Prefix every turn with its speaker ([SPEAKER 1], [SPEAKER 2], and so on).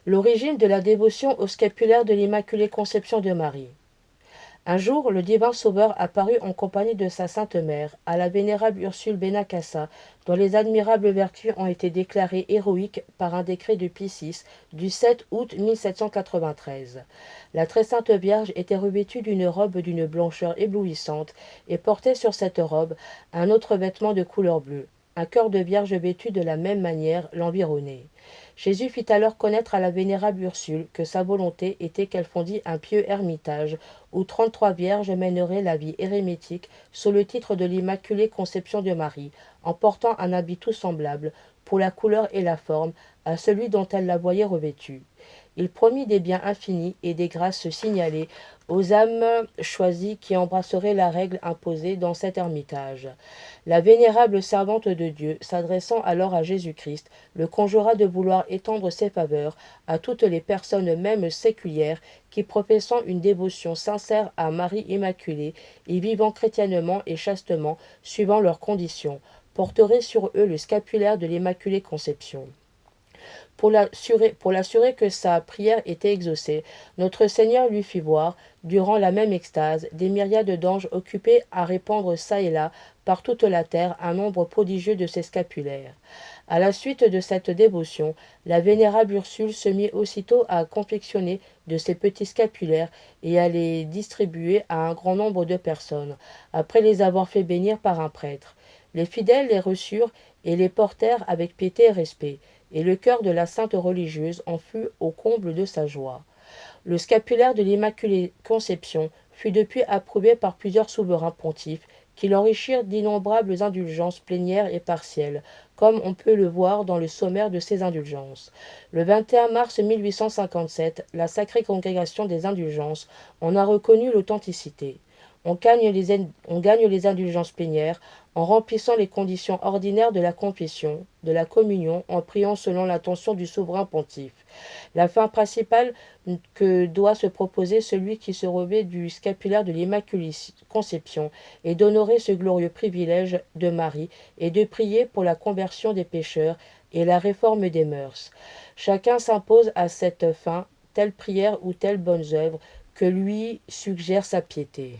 [SPEAKER 1] L'origine de la dévotion au scapulaire de l'Immaculée Conception de Marie. Un jour, le divin Sauveur apparut en compagnie de sa Sainte Mère, à la vénérable Ursule Benacassa, dont les admirables vertus ont été déclarées héroïques par un décret de Pie VI du 7 août 1793. La très sainte Vierge était revêtue d'une robe d'une blancheur éblouissante et portait sur cette robe un autre vêtement de couleur bleue. Un cœur de Vierge vêtue de la même manière l'environnait. Jésus fit alors connaître à la vénérable Ursule que sa volonté était qu'elle fondît un pieux ermitage où 33 vierges mèneraient la vie érémitique sous le titre de l'Immaculée Conception de Marie, en portant un habit tout semblable, pour la couleur et la forme, à celui dont elle la voyait revêtue. Il promit des biens infinis et des grâces signalées aux âmes choisies qui embrasseraient la règle imposée dans cet ermitage. La vénérable servante de Dieu, s'adressant alors à Jésus-Christ, le conjura de vouloir étendre ses faveurs à toutes les personnes même séculières qui, professant une dévotion sincère à Marie Immaculée et vivant chrétiennement et chastement, suivant leurs conditions, porteraient sur eux le scapulaire de l'Immaculée Conception. Pour l'assurer que sa prière était exaucée, notre Seigneur lui fit voir, durant la même extase, des myriades d'anges occupés à répandre çà et là, par toute la terre, un nombre prodigieux de ces scapulaires. À la suite de cette dévotion, la vénérable Ursule se mit aussitôt à confectionner de ces petits scapulaires et à les distribuer à un grand nombre de personnes, après les avoir fait bénir par un prêtre. Les fidèles les reçurent et les portèrent avec piété et respect, et le cœur de la sainte religieuse en fut au comble de sa joie. Le scapulaire de l'Immaculée Conception fut depuis approuvé par plusieurs souverains pontifes qui l'enrichirent d'innombrables indulgences plénières et partielles, comme on peut le voir dans le sommaire de ces indulgences. Le 21 mars 1857, la Sacrée Congrégation des Indulgences en a reconnu l'authenticité. On gagne les indulgences plénières en remplissant les conditions ordinaires de la confession, de la communion, en priant selon l'intention du souverain pontife. La fin principale que doit se proposer celui qui se revêt du scapulaire de l'Immaculée Conception est d'honorer ce glorieux privilège de Marie et de prier pour la conversion des pécheurs et la réforme des mœurs. Chacun s'impose à cette fin telle prière ou telle bonne œuvre que lui suggère sa piété.